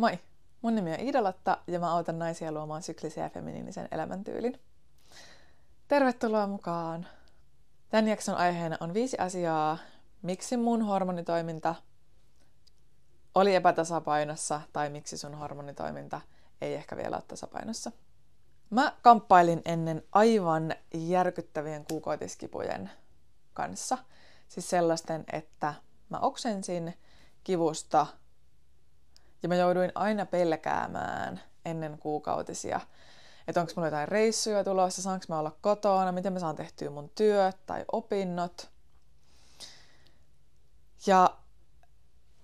Moi! Mun nimi on Iida-Lotta ja mä autan naisia luomaan syklisen ja feminiinisen elämäntyylin. Tervetuloa mukaan! Tämän jakson aiheena on 5 asiaa, miksi mun hormonitoiminta oli epätasapainossa tai miksi sun hormonitoiminta ei ehkä vielä ole tasapainossa. Mä kamppailin ennen aivan järkyttävien kuukautiskipujen kanssa. Siis sellaisten, että mä oksensin kivusta ja mä jouduin aina pelkäämään ennen kuukautisia, että onko mulla jotain reissuja tulossa, saanko mä olla kotona, miten mä saan tehtyä mun työt tai opinnot. Ja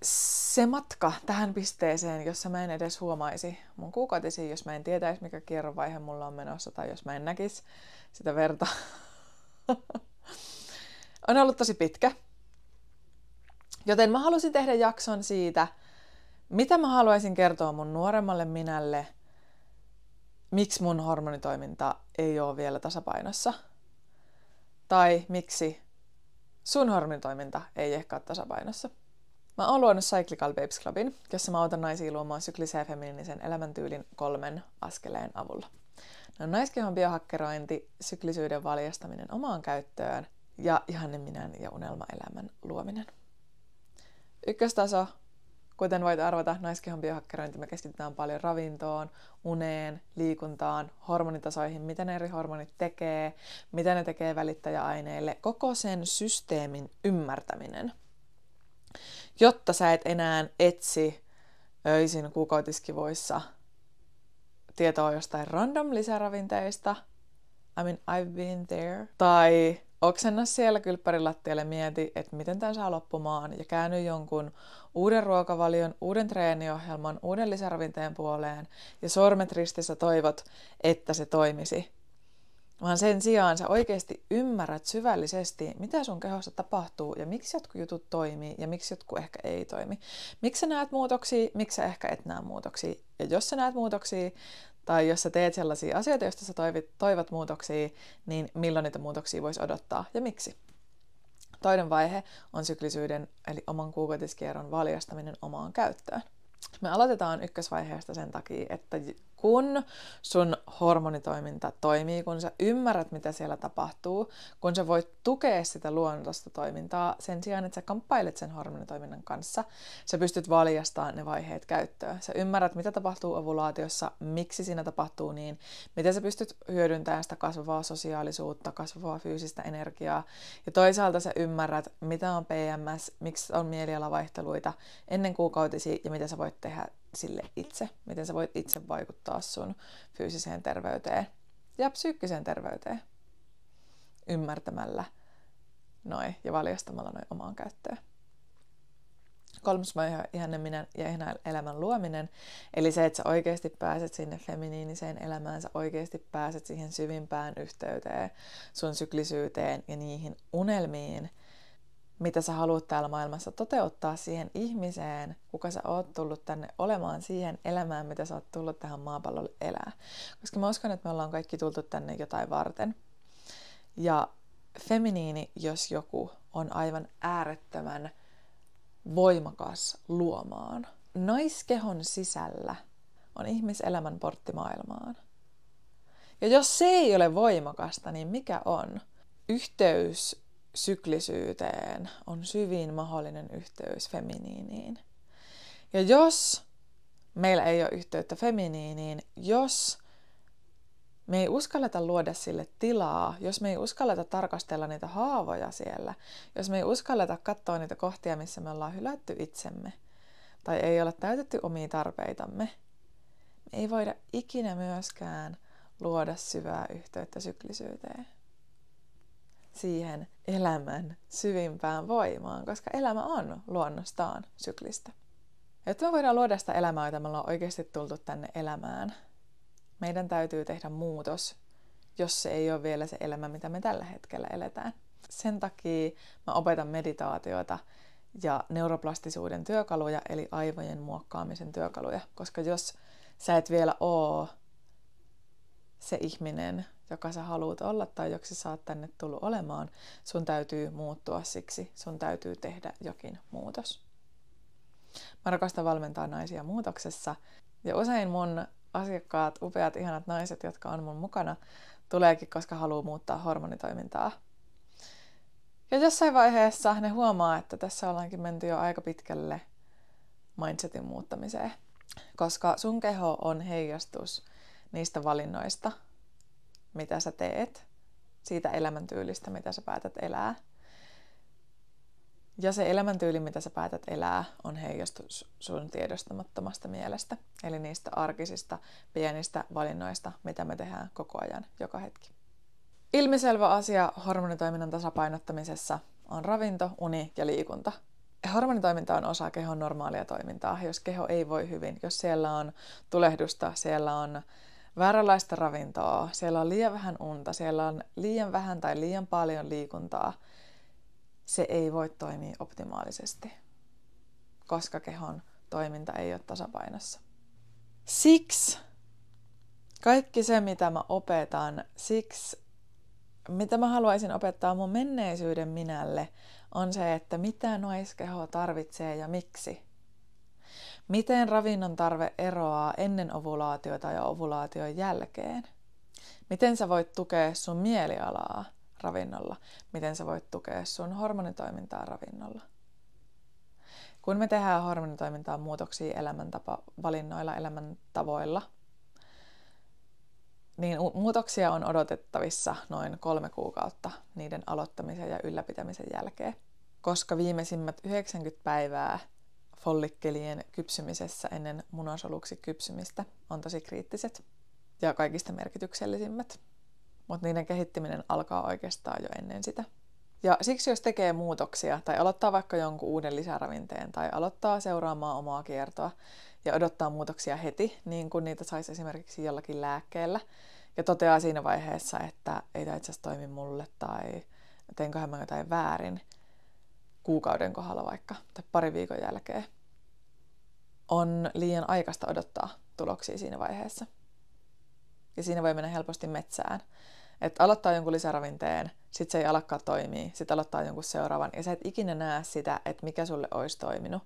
se matka tähän pisteeseen, jossa mä en edes huomaisi mun kuukautisia, jos mä en tietäisi, mikä kierrovaihe mulla on menossa, tai jos mä en näkisi sitä verta, on ollut tosi pitkä. Joten mä halusin tehdä jakson siitä, mitä mä haluaisin kertoa mun nuoremmalle minälle, miksi mun hormonitoiminta ei ole vielä tasapainossa. Tai miksi sun hormonitoiminta ei ehkä ole tasapainossa. Mä oon luonut Cyclical Babes Clubin, jossa mä autan naisia luomaan syklisen ja feminiinisen elämäntyylin 3 askeleen avulla. Ne on naiskehon biohakkerointi, syklisyyden valjastaminen omaan käyttöön ja ihanneminän ja unelmaelämän luominen. Ykköstaso, kuten voit arvata, naiskehon biohakkerointi, me keskitytään paljon ravintoon, uneen, liikuntaan, hormonitasoihin, mitä ne eri hormonit tekee, mitä ne tekee välittäjäaineille, koko sen systeemin ymmärtäminen. Jotta sä et enää etsi öisin kuukautiskivuissa tietoa jostain random lisäravinteista. I mean, I've been there. Tai oksenna siellä kylppärilattialle, mieti, että miten tämän saa loppumaan ja käänny jonkun uuden ruokavalion, uuden treeniohjelman, uuden lisäravinteen puoleen ja sormet ristissä toivot, että se toimisi. Vaan sen sijaan sä oikeasti ymmärrät syvällisesti, mitä sun kehossa tapahtuu ja miksi jotkut jutut toimii ja miksi jotkut ehkä ei toimi. Miksi sä näet muutoksia, miksi sä ehkä et näe muutoksia. Ja jos sä näet muutoksia tai jos sä teet sellaisia asioita, joista sä toivot muutoksia, niin milloin niitä muutoksia voisi odottaa ja miksi. Toinen vaihe on syklisyyden eli oman kuukautiskierron valjastaminen omaan käyttöön. Me aloitetaan ykkösvaiheesta sen takia, että kun sun hormonitoiminta toimii, kun sä ymmärrät, mitä siellä tapahtuu, kun sä voit tukea sitä luonnollista toimintaa sen sijaan, että sä kamppailet sen hormonitoiminnan kanssa, sä pystyt valjastamaan ne vaiheet käyttöön. Sä ymmärrät, mitä tapahtuu ovulaatiossa, miksi siinä tapahtuu niin, miten sä pystyt hyödyntämään sitä kasvavaa sosiaalisuutta, kasvavaa fyysistä energiaa. Ja toisaalta sä ymmärrät, mitä on PMS, miksi on mielialavaihteluita ennen kuukautisia ja mitä sä voit tehdä sille itse, miten sä voit itse vaikuttaa sun fyysiseen terveyteen ja psyykkiseen terveyteen ymmärtämällä noin ja valjastamalla noin omaan käyttöön. 3. vaihe on ihanneminän ja ihan elämän luominen, eli se, että sä oikeasti pääset sinne feminiiniseen elämään, sä oikeasti pääset siihen syvimpään yhteyteen, sun syklisyyteen ja niihin unelmiin, mitä sä haluat täällä maailmassa toteuttaa siihen ihmiseen, kuka sä oot tullut tänne olemaan, siihen elämään, mitä sä oot tullut tähän maapallolle elää. Koska mä uskon, että me ollaan kaikki tultu tänne jotain varten. Ja feminiini, jos joku, on aivan äärettömän voimakas luomaan. Naiskehon sisällä on ihmiselämän portti maailmaan. Ja jos se ei ole voimakasta, niin mikä on? Yhteys syklisyyteen on syvin mahdollinen yhteys feminiiniin. Ja jos meillä ei ole yhteyttä feminiiniin, jos me ei uskalleta luoda sille tilaa, jos me ei uskalleta tarkastella niitä haavoja siellä, jos me ei uskalleta katsoa niitä kohtia, missä me ollaan hylätty itsemme, tai ei olla täytetty omia tarpeitamme, me ei voida ikinä myöskään luoda syvää yhteyttä syklisyyteen. Siihen elämän syvimpään voimaan, koska elämä on luonnostaan syklistä. Jotta me voidaan luoda sitä elämää, jota me ollaan oikeasti tultu tänne elämään, meidän täytyy tehdä muutos, jos se ei ole vielä se elämä, mitä me tällä hetkellä eletään. Sen takia mä opetan meditaatiota ja neuroplastisuuden työkaluja, eli aivojen muokkaamisen työkaluja, koska jos sä et vielä ole se ihminen, joka sä haluat olla tai joksi sä oot tänne tullut olemaan, sun täytyy muuttua siksi, sun täytyy tehdä jokin muutos. Mä rakastan valmentaa naisia muutoksessa. Ja usein mun asiakkaat, upeat, ihanat naiset, jotka on mun mukana, tuleekin, koska haluaa muuttaa hormonitoimintaa. Ja jossain vaiheessa ne huomaa, että tässä ollaankin menty jo aika pitkälle mindsetin muuttamiseen. Koska sun keho on heijastus niistä valinnoista, mitä sä teet, siitä elämäntyylistä, mitä sä päätät elää. Ja se elämäntyyli, mitä sä päätät elää, on heijastus sun tiedostamattomasta mielestä. Eli niistä arkisista, pienistä valinnoista, mitä me tehdään koko ajan, joka hetki. Ilmiselvä asia hormonitoiminnan tasapainottamisessa on ravinto, uni ja liikunta. Hormonitoiminta on osa kehon normaalia toimintaa. Jos keho ei voi hyvin, jos siellä on tulehdusta, siellä on vääränlaista ravintoa, siellä on liian vähän unta, siellä on liian vähän tai liian paljon liikuntaa, se ei voi toimia optimaalisesti, koska kehon toiminta ei ole tasapainossa. Siksi kaikki se, mitä mä opetan, mitä mä haluaisin opettaa mun menneisyyden minälle, on se, että mitä naiskeho tarvitsee ja miksi. Miten ravinnon tarve eroaa ennen ovulaatiota ja ovulaation jälkeen. Miten sä voit tukea sun mielialaa ravinnolla. Miten sä voit tukea sun hormonitoimintaa ravinnolla. Kun me tehdään hormonitoimintaan muutoksia elämäntavalinnoilla, elämäntavoilla, niin muutoksia on odotettavissa noin 3 kuukautta niiden aloittamisen ja ylläpitämisen jälkeen, koska viimeisimmät 90 päivää follikkelien kypsymisessä ennen munasoluksi kypsymistä on tosi kriittiset ja kaikista merkityksellisimmät, mutta niiden kehittyminen alkaa oikeastaan jo ennen sitä. Ja siksi jos tekee muutoksia tai aloittaa vaikka jonkun uuden lisäravinteen tai aloittaa seuraamaan omaa kiertoa ja odottaa muutoksia heti, niin kuin niitä saisi esimerkiksi jollakin lääkkeellä, ja toteaa siinä vaiheessa, että ei tämä itse asiassa toimi mulle tai teenköhän mä jotain väärin kuukauden kohdalla vaikka tai 2 viikon jälkeen, on liian aikaista odottaa tuloksia siinä vaiheessa. Ja siinä voi mennä helposti metsään. Että aloittaa jonkun lisäravinteen, sit se ei alakaan toimia, sit aloittaa jonkun seuraavan, ja sä et ikinä näe sitä, että mikä sulle olisi toiminut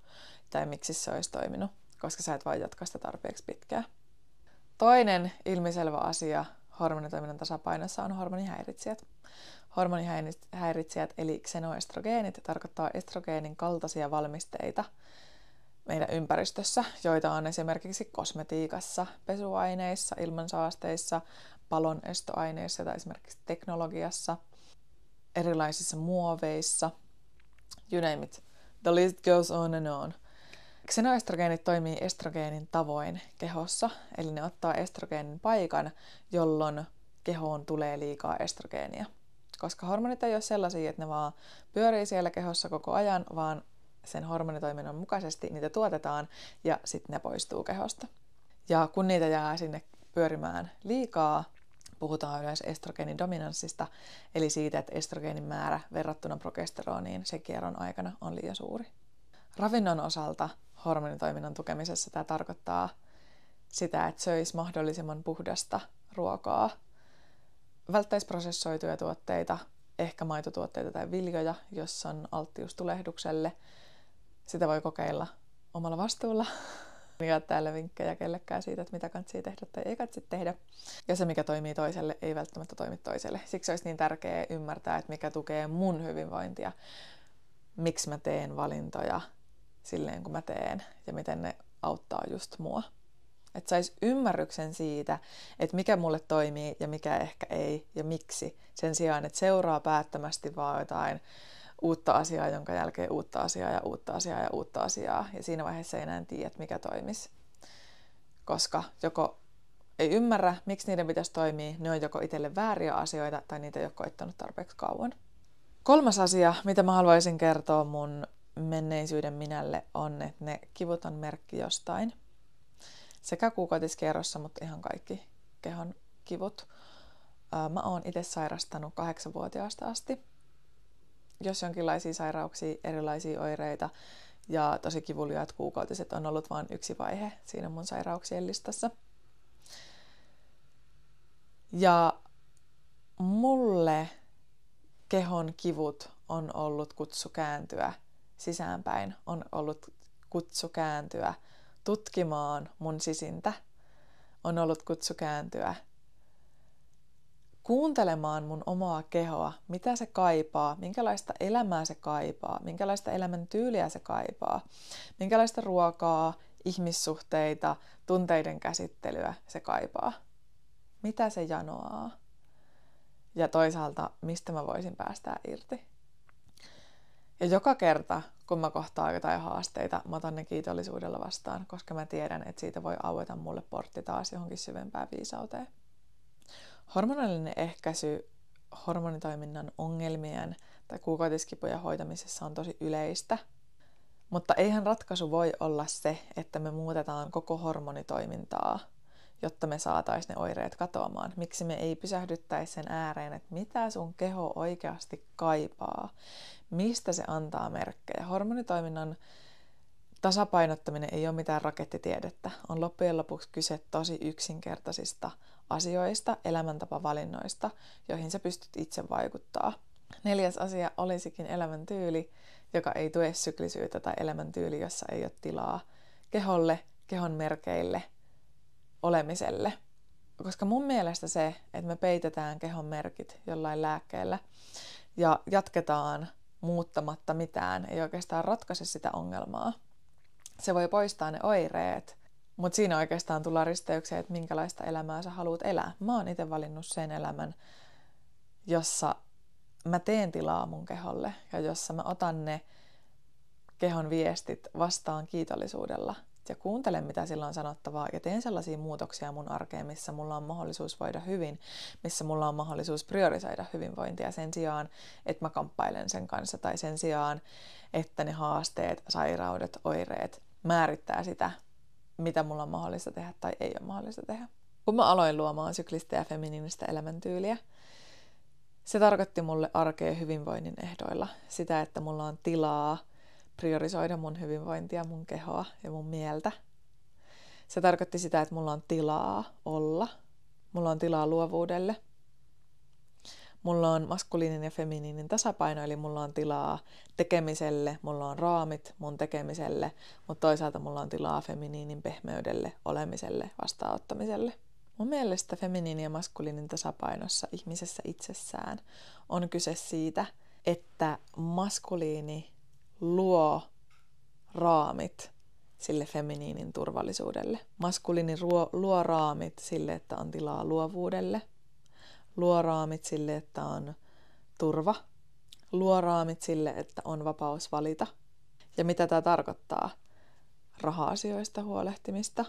tai miksi se olisi toiminut, koska sä et vaan jatka sitä tarpeeksi pitkään. Toinen ilmiselvä asia hormonitoiminnan tasapainossa on hormonihäiritsijät. Hormonihäiritsijät eli xenoestrogeenit tarkoittaa estrogeenin kaltaisia valmisteita meidän ympäristössä, joita on esimerkiksi kosmetiikassa, pesuaineissa, ilmansaasteissa, palonestoaineissa tai esimerkiksi teknologiassa, erilaisissa muoveissa, you name it. The list goes on and on. Xenoestrogeenit toimii estrogeenin tavoin kehossa, eli ne ottaa estrogeenin paikan, jolloin kehoon tulee liikaa estrogeenia. Koska hormonit ei ole sellaisia, että ne vaan pyörii siellä kehossa koko ajan, vaan sen hormonitoiminnan mukaisesti niitä tuotetaan ja sitten ne poistuu kehosta. Ja kun niitä jää sinne pyörimään liikaa, puhutaan yleensä estrogeenin-dominanssista, eli siitä, että estrogeenin määrä verrattuna progesteroniin se kierron aikana on liian suuri. Ravinnon osalta hormonitoiminnan tukemisessa tämä tarkoittaa sitä, että söisi mahdollisimman puhdasta ruokaa, välttäisi prosessoituja tuotteita, ehkä maitotuotteita tai viljoja, jos on alttius tulehdukselle. Sitä voi kokeilla omalla vastuulla. Ja täällä vinkkejä kellekään siitä, että mitä kannattaa tehdä tai ei kannattaa tehdä. Ja se, mikä toimii toiselle, ei välttämättä toimi toiselle. Siksi olisi niin tärkeää ymmärtää, että mikä tukee mun hyvinvointia, miksi mä teen valintoja silleen, kun mä teen, ja miten ne auttaa just mua. Että sais ymmärryksen siitä, että mikä mulle toimii ja mikä ehkä ei ja miksi, sen sijaan, että seuraa päättömästi vaan jotain uutta asiaa, jonka jälkeen uutta asiaa ja uutta asiaa ja uutta asiaa. Ja siinä vaiheessa ei enää tiedä, mikä toimisi. Koska joko ei ymmärrä, miksi niiden pitäisi toimia, ne on joko itselle vääriä asioita tai niitä ei ole koittanut tarpeeksi kauan. 3. asia, mitä mä haluaisin kertoa mun menneisyyden minälle, on, että ne kivut on merkki jostain. Sekä kuukautiskierrossa, mutta ihan kaikki kehon kivut. Mä oon itse sairastanut 8-vuotiaasta asti. Jos jonkinlaisia sairauksia, erilaisia oireita ja tosi kivuliaat kuukautiset on ollut vain yksi vaihe siinä mun sairauksien listassa. Ja mulle kehon kivut on ollut kutsu kääntyä sisäänpäin, on ollut kutsu kääntyä tutkimaan mun sisintä. On ollut kutsu kääntyä kuuntelemaan mun omaa kehoa, mitä se kaipaa, minkälaista elämää se kaipaa, minkälaista elämäntyyliä se kaipaa, minkälaista ruokaa, ihmissuhteita, tunteiden käsittelyä se kaipaa, mitä se janoaa ja toisaalta mistä mä voisin päästää irti. Ja joka kerta, kun mä kohtaan jotain haasteita, mä otan ne kiitollisuudella vastaan, koska mä tiedän, että siitä voi aueta mulle portti taas johonkin syvempään viisauteen. Hormonallinen ehkäisy hormonitoiminnan ongelmien tai kuukautiskipujen hoitamisessa on tosi yleistä, mutta eihän ratkaisu voi olla se, että me muutetaan koko hormonitoimintaa, jotta me saataisiin ne oireet katoamaan. Miksi me ei pysähdyttäisi sen ääreen, että mitä sun keho oikeasti kaipaa, mistä se antaa merkkejä. Hormonitoiminnan tasapainottaminen ei ole mitään rakettitiedettä. On loppujen lopuksi kyse tosi yksinkertaisista asioista, elämäntapavalinnoista, joihin sä pystyt itse vaikuttaa. 4. asia olisikin elämäntyyli, joka ei tue syklisyyttä, tai elämäntyyli, jossa ei ole tilaa keholle, kehon merkeille, olemiselle. Koska mun mielestä se, että me peitetään kehon merkit jollain lääkkeellä ja jatketaan muuttamatta mitään, ei oikeastaan ratkaise sitä ongelmaa. Se voi poistaa ne oireet, mutta siinä oikeastaan tullaan risteykseen, että minkälaista elämää sä haluat elää. Mä oon itse valinnut sen elämän, jossa mä teen tilaa mun keholle ja jossa mä otan ne kehon viestit vastaan kiitollisuudella ja kuuntelen, mitä sillä on sanottavaa ja teen sellaisia muutoksia mun arkeen, missä mulla on mahdollisuus voida hyvin, missä mulla on mahdollisuus priorisoida hyvinvointia sen sijaan, että mä kamppailen sen kanssa tai sen sijaan, että ne haasteet, sairaudet, oireet määrittää sitä, mitä mulla on mahdollista tehdä tai ei ole mahdollista tehdä. Kun mä aloin luomaan syklistä ja feminiinistä elämäntyyliä, se tarkoitti mulle arkea hyvinvoinnin ehdoilla. Sitä, että mulla on tilaa priorisoida mun hyvinvointia, mun kehoa ja mun mieltä. Se tarkoitti sitä, että mulla on tilaa olla. Mulla on tilaa luovuudelle. Mulla on maskuliinin ja feminiinin tasapaino, eli mulla on tilaa tekemiselle, mulla on raamit mun tekemiselle, mutta toisaalta mulla on tilaa feminiinin pehmeydelle, olemiselle, vastaanottamiselle. Mun mielestä feminiinin ja maskuliinin tasapainossa ihmisessä itsessään on kyse siitä, että maskuliini luo raamit sille feminiinin turvallisuudelle. Maskuliini luo raamit sille, että on tilaa luovuudelle. Luo raamit sille, että on turva. Luo raamit sille, että on vapaus valita. Ja mitä tämä tarkoittaa? Raha-asioista huolehtimista.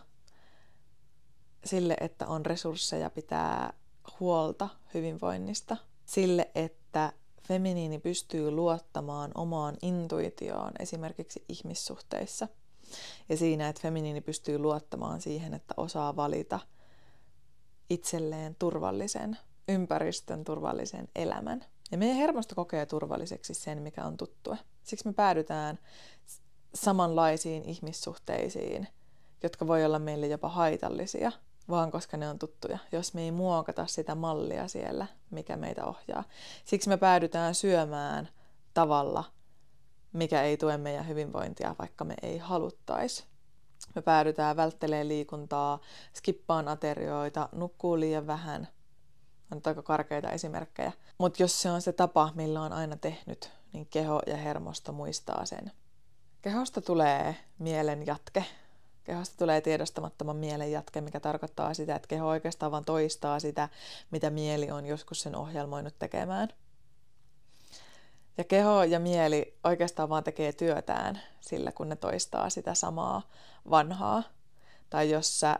Sille, että on resursseja pitää huolta hyvinvoinnista. Sille, että feminiini pystyy luottamaan omaan intuitioon esimerkiksi ihmissuhteissa. Ja siinä, että feminiini pystyy luottamaan siihen, että osaa valita itselleen turvallisen ympäristön, turvallisen elämän. Ja meidän hermosto kokee turvalliseksi sen, mikä on tuttua. Siksi me päädytään samanlaisiin ihmissuhteisiin, jotka voi olla meille jopa haitallisia, vaan koska ne on tuttuja, jos me ei muokata sitä mallia siellä, mikä meitä ohjaa. Siksi me päädytään syömään tavalla, mikä ei tue meidän hyvinvointia, vaikka me ei haluttaisi. Me päädytään välttelemään liikuntaa, skippaan aterioita, nukkuu liian vähän. On aika karkeita esimerkkejä. Mutta jos se on se tapa, millä on aina tehnyt, niin keho ja hermosto muistaa sen. Kehosta tulee mielen jatke. Kehosta tulee tiedostamattoman mielen jatke, mikä tarkoittaa sitä, että keho oikeastaan vaan toistaa sitä, mitä mieli on joskus sen ohjelmoinut tekemään. Ja keho ja mieli oikeastaan vaan tekee työtään sillä, kun ne toistaa sitä samaa vanhaa. Tai jos sä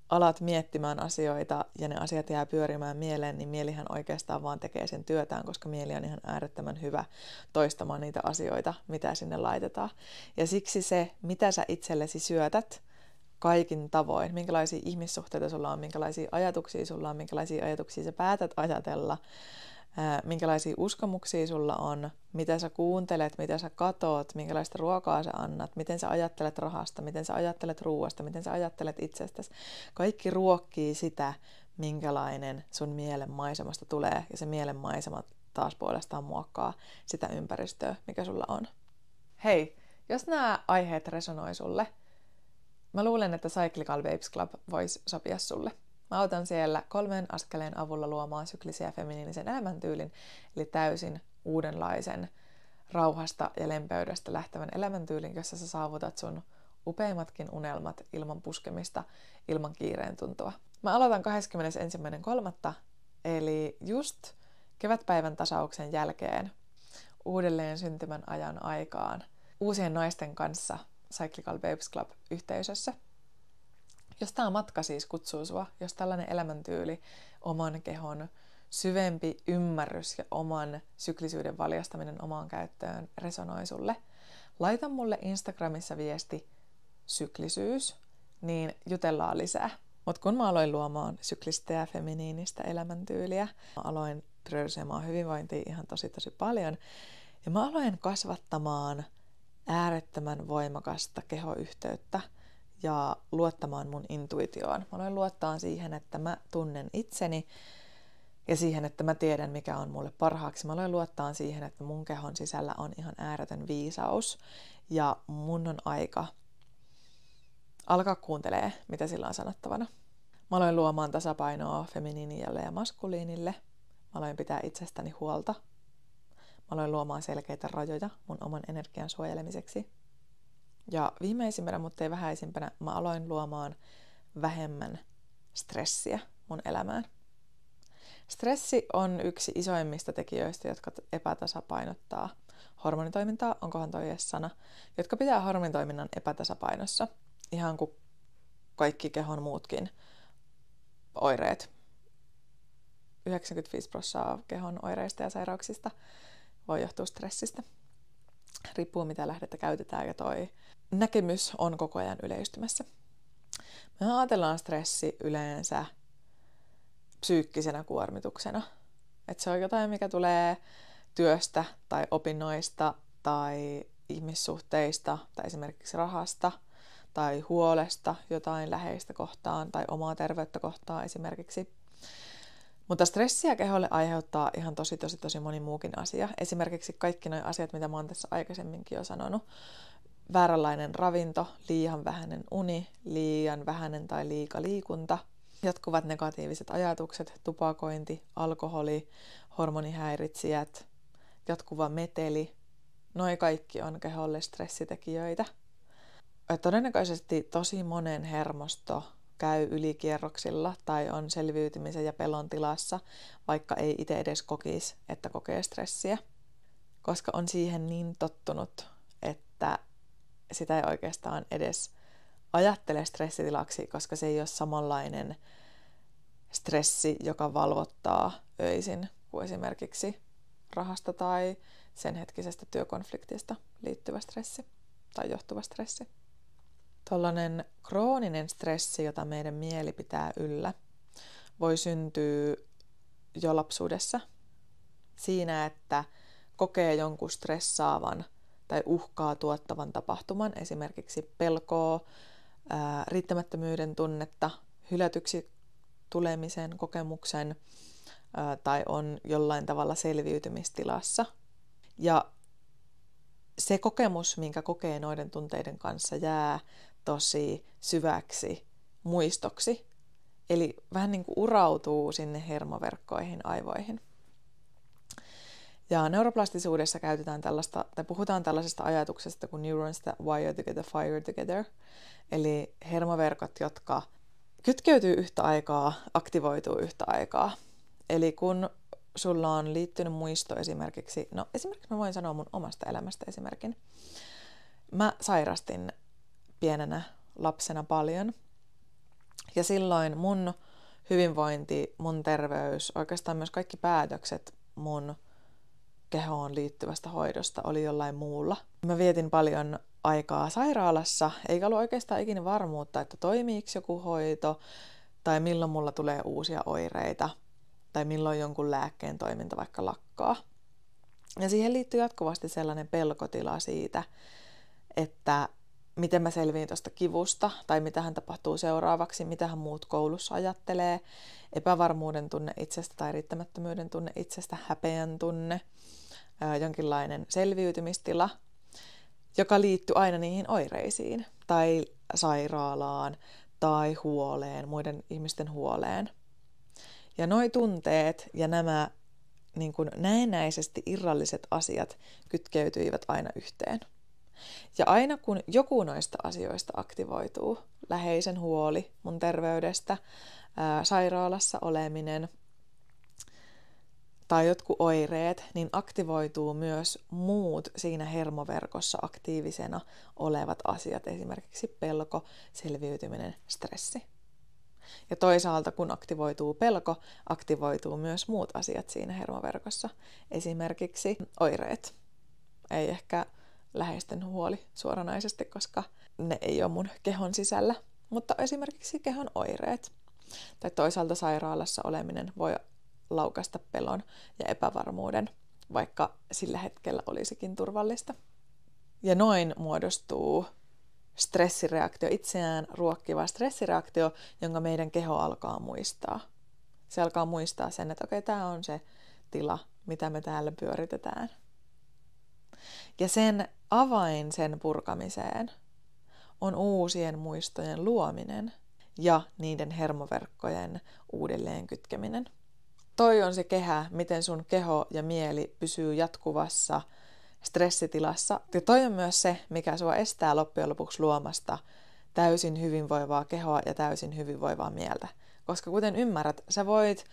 alat miettimään asioita ja ne asiat jää pyörimään mieleen, niin mielihän oikeastaan vaan tekee sen työtään, koska mieli on ihan äärettömän hyvä toistamaan niitä asioita, mitä sinne laitetaan. Ja siksi se, mitä sä itsellesi syötät kaikin tavoin, minkälaisia ihmissuhteita sulla on, minkälaisia ajatuksia sulla on, minkälaisia ajatuksia sä päätät ajatella, minkälaisia uskomuksia sulla on, mitä sä kuuntelet, mitä sä katot, minkälaista ruokaa sä annat, miten sä ajattelet rahasta, miten sä ajattelet ruuasta, miten sä ajattelet itsestäsi. Kaikki ruokkii sitä, minkälainen sun mielen maisemasta tulee, ja se mielen maisema taas puolestaan muokkaa sitä ympäristöä, mikä sulla on. Hei, Jos nämä aiheet resonoi sulle, mä luulen, että Cyclical Babes Club voisi sopia sulle. Mä autan siellä 3 askeleen avulla luomaan syklisen ja feminiinisen elämäntyylin, eli täysin uudenlaisen rauhasta ja lempeydestä lähtevän elämäntyylin, jossa sä saavutat sun upeimmatkin unelmat ilman puskemista, ilman kiireen tuntua. Mä aloitan 21.3. eli just kevätpäivän tasauksen jälkeen uudelleen syntymän ajan aikaan uusien naisten kanssa Cyclical Babes Club-yhteisössä. Jos tämä matka siis kutsuu sua, jos tällainen elämäntyyli, oman kehon syvempi ymmärrys ja oman syklisyyden valjastaminen omaan käyttöön resonoi sulle, laita mulle Instagramissa viesti syklisyys, niin jutellaan lisää. Mutta kun mä aloin luomaan syklistä ja feminiinistä elämäntyyliä, mä aloin priorisoimaan hyvinvointia ihan tosi paljon, ja mä aloin kasvattamaan äärettömän voimakasta kehoyhteyttä ja luottamaan mun intuitioon. Mä aloin luottaa siihen, että mä tunnen itseni ja siihen, että mä tiedän, mikä on mulle parhaaksi. Mä aloin luottaa siihen, että mun kehon sisällä on ihan ääretön viisaus ja mun on aika alkaa kuuntelee, mitä sillä on sanottavana. Mä aloin luomaan tasapainoa feminiinille ja maskuliinille. Mä aloin pitää itsestäni huolta. Mä aloin luomaan selkeitä rajoja mun oman energian suojelemiseksi. Ja viimeisimpänä, mutta ei vähäisimpänä, mä aloin luomaan vähemmän stressiä mun elämään. Stressi on yksi isoimmista tekijöistä, jotka epätasapainottaa hormonitoimintaa, onkohan toi edes sana, jotka pitää hormonitoiminnan epätasapainossa, ihan kuin kaikki kehon muutkin oireet. 95% kehon oireista ja sairauksista voi johtua stressistä. Riippuu mitä lähdettä käytetään ja toi näkemys on koko ajan yleistymässä. Me ajatellaan stressi yleensä psyykkisenä kuormituksena. Että se on jotain, mikä tulee työstä tai opinnoista tai ihmissuhteista tai esimerkiksi rahasta tai huolesta jotain läheistä kohtaan tai omaa terveyttä kohtaan esimerkiksi. Mutta stressiä keholle aiheuttaa ihan tosi moni muukin asia. Esimerkiksi kaikki nuo asiat, mitä mä oon tässä aikaisemminkin jo sanonut. Vääränlainen ravinto, liian vähäinen uni, liian vähäinen tai liika liikunta, jatkuvat negatiiviset ajatukset, tupakointi, alkoholi, hormonihäiritsijät, jatkuva meteli. Noi kaikki on keholle stressitekijöitä. Todennäköisesti tosi monen hermosto käy ylikierroksilla tai on selviytymisen ja pelon tilassa, vaikka ei itse edes kokisi, että kokee stressiä. Koska on siihen niin tottunut, että sitä ei oikeastaan edes ajattele stressitilaksi, koska se ei ole samanlainen stressi, joka valvottaa öisin kuin esimerkiksi rahasta tai sen hetkisestä työkonfliktista liittyvä stressi tai johtuva stressi. Tuollainen krooninen stressi, jota meidän mieli pitää yllä, voi syntyä jo lapsuudessa siinä, että kokee jonkun stressaavan tai uhkaa tuottavan tapahtuman, esimerkiksi pelkoa, riittämättömyyden tunnetta, hylätyksi tulemisen kokemuksen tai on jollain tavalla selviytymistilassa. Ja se kokemus, minkä kokee noiden tunteiden kanssa, jää tosi syväksi muistoksi. Eli vähän niin kuin urautuu sinne hermoverkkoihin, aivoihin. Ja neuroplastisuudessa käytetään tällaista, tai puhutaan tällaisesta ajatuksesta kuin neurons that wire together, fire together. Eli hermoverkot, jotka kytkeytyy yhtä aikaa, aktivoituu yhtä aikaa. Eli kun sulla on liittynyt muisto esimerkiksi mä voin sanoa mun omasta elämästä esimerkin. Mä sairastin pienenä lapsena paljon. Ja silloin mun hyvinvointi, mun terveys, oikeastaan myös kaikki päätökset mun kehoon liittyvästä hoidosta oli jollain muulla. Mä vietin paljon aikaa sairaalassa, eikä ollut oikeastaan ikinä varmuutta, että toimiiko joku hoito, tai milloin mulla tulee uusia oireita, tai milloin jonkun lääkkeen toiminta vaikka lakkaa. Ja siihen liittyy jatkuvasti sellainen pelkotila siitä, että miten mä selviin tuosta kivusta, tai mitähän tapahtuu seuraavaksi, mitähän muut koulussa ajattelee, epävarmuuden tunne itsestä tai riittämättömyyden tunne itsestä, häpeän tunne, jonkinlainen selviytymistila. joka liittyy aina niihin oireisiin tai sairaalaan tai huoleen, muiden ihmisten huoleen. Ja noi tunteet ja nämä niin kuin näennäisesti irralliset asiat kytkeytyivät aina yhteen. Ja aina kun joku noista asioista aktivoituu, läheisen huoli mun terveydestä, sairaalassa oleminen tai jotkut oireet, niin aktivoituu myös muut siinä hermoverkossa aktiivisena olevat asiat, esimerkiksi pelko, selviytyminen, stressi. Ja toisaalta kun aktivoituu pelko, aktivoituu myös muut asiat siinä hermoverkossa, esimerkiksi oireet. Ei ehkä läheisten huoli suoranaisesti, koska ne ei ole mun kehon sisällä, mutta esimerkiksi kehon oireet. Tai toisaalta sairaalassa oleminen voi laukaista pelon ja epävarmuuden, vaikka sillä hetkellä olisikin turvallista. Ja noin muodostuu stressireaktio, itseään ruokkiva stressireaktio, jonka meidän keho alkaa muistaa. Se alkaa muistaa sen, että okei, tämä on se tila, mitä me täällä pyöritetään. Ja sen avain sen purkamiseen on uusien muistojen luominen ja niiden hermoverkkojen uudelleen kytkeminen. Toi on se kehä, miten sun keho ja mieli pysyy jatkuvassa stressitilassa. Ja toi on myös se, mikä sua estää loppujen lopuksi luomasta täysin hyvinvoivaa kehoa ja täysin hyvinvoivaa mieltä. Koska kuten ymmärrät, sä voit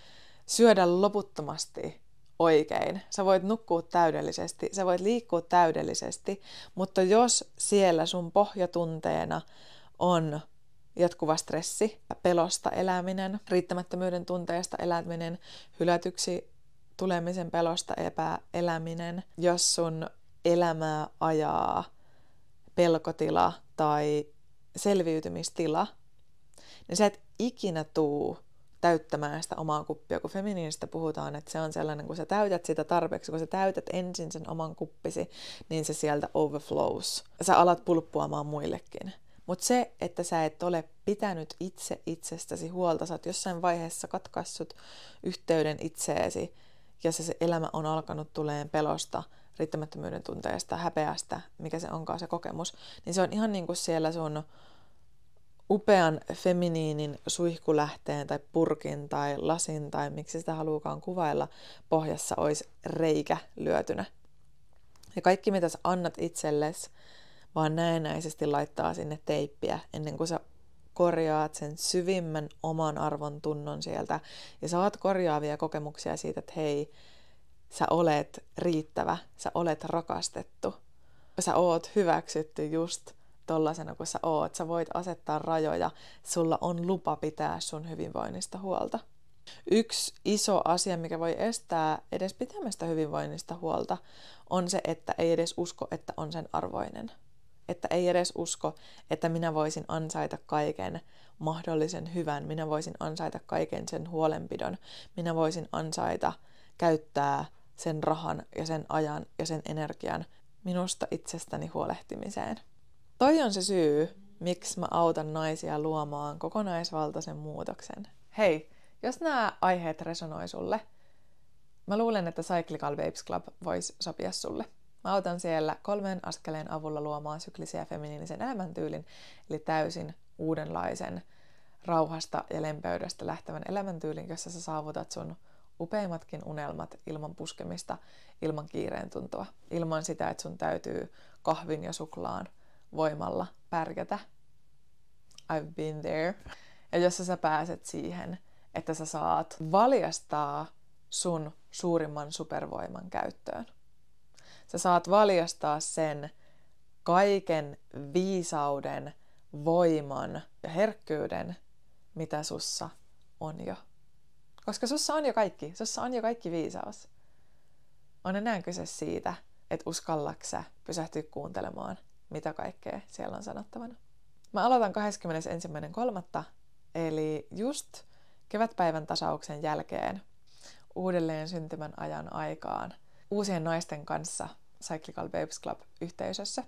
syödä loputtomasti oikein. Sä voit nukkua täydellisesti, sä voit liikkua täydellisesti, mutta jos siellä sun pohjatunteena on jatkuva stressi, pelosta eläminen, riittämättömyyden tunteesta eläminen, hylätyksi tulemisen pelosta eläminen, jos sun elämää ajaa pelkotila tai selviytymistila, niin sä et ikinä tuu täyttämään sitä omaa kuppia, kun feminiinistä puhutaan, että se on sellainen, kun sä täytät sitä tarpeeksi, kun sä täytät ensin sen oman kuppisi, niin se sieltä overflows. Sä alat pulppuamaan muillekin. Mutta se, että sä et ole pitänyt itsestäsi huolta, sä oot jossain vaiheessa katkaissut yhteyden itseesi ja se elämä on alkanut tuleen pelosta, riittämättömyyden tunteesta, häpeästä, mikä se onkaan se kokemus, niin se on ihan niin kuin siellä sun upean feminiinin suihkulähteen tai purkin tai lasin tai miksi sitä haluukaan kuvailla, pohjassa olisi reikä lyötynä. Ja kaikki mitä sä annat itsellesi, vaan näennäisesti laittaa sinne teippiä ennen kuin sä korjaat sen syvimmän oman arvon tunnon sieltä ja saat korjaavia kokemuksia siitä, että hei, sä olet riittävä, sä olet rakastettu, sä oot hyväksytty just tollasena kuin sä oot, sä voit asettaa rajoja, sulla on lupa pitää sun hyvinvoinnista huolta. Yksi iso asia, mikä voi estää edes pitämästä hyvinvoinnista huolta, on se, että ei edes usko, että on sen arvoinen. Että ei edes usko, että minä voisin ansaita kaiken mahdollisen hyvän, minä voisin ansaita kaiken sen huolenpidon, minä voisin ansaita käyttää sen rahan ja sen ajan ja sen energian minusta itsestäni huolehtimiseen. Toi on se syy, miksi mä autan naisia luomaan kokonaisvaltaisen muutoksen. Hei, jos nämä aiheet resonoi sulle, mä luulen, että Cyclical Babes Club voisi sopia sulle. Mä autan siellä 3 askeleen avulla luomaan syklisen ja feminiinisen elämäntyylin, eli täysin uudenlaisen rauhasta ja lempeydestä lähtevän elämäntyylin, jossa sä saavutat sun upeimmatkin unelmat ilman puskemista, ilman kiireen tuntua, ilman sitä, että sun täytyy kahvin ja suklaan voimalla pärjätä. I've been there. Ja jossa sä pääset siihen, että sä saat valjastaa sun suurimman supervoiman käyttöön. Sä saat valjastaa sen kaiken viisauden, voiman ja herkkyyden, mitä sussa on jo. Koska sussa on jo kaikki. Sussa on jo kaikki viisaus. On enää kyse siitä, että uskallaksä pysähtyä kuuntelemaan, mitä kaikkea siellä on sanottavana. Mä aloitan 21.3. eli just kevätpäivän tasauksen jälkeen uudelleen syntymän ajan aikaan uusien naisten kanssa Cyclical Babes Club-yhteisössä.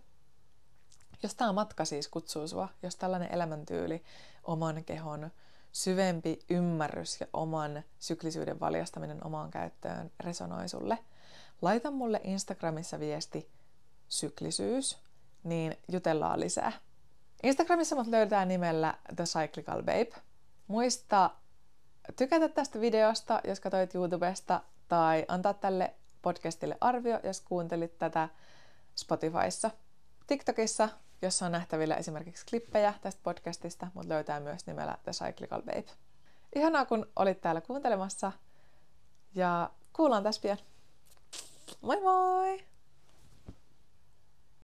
Jos tämä matka siis kutsuu sua, jos tällainen elämäntyyli, oman kehon syvempi ymmärrys ja oman syklisyyden valjastaminen omaan käyttöön resonoi sulle, laita mulle Instagramissa viesti syklisyys niin jutellaan lisää. Instagramissa mut löydetään nimellä The Cyclical Babe. Muista tykätä tästä videosta, jos katsoit YouTubesta, tai antaa tälle podcastille arvio, jos kuuntelit tätä Spotifyssa. TikTokissa, jossa on nähtävillä esimerkiksi klippejä tästä podcastista, mut löytää myös nimellä The Cyclical Babe. Ihanaa, kun olit täällä kuuntelemassa, ja kuullaan tässä pian. Moi moi!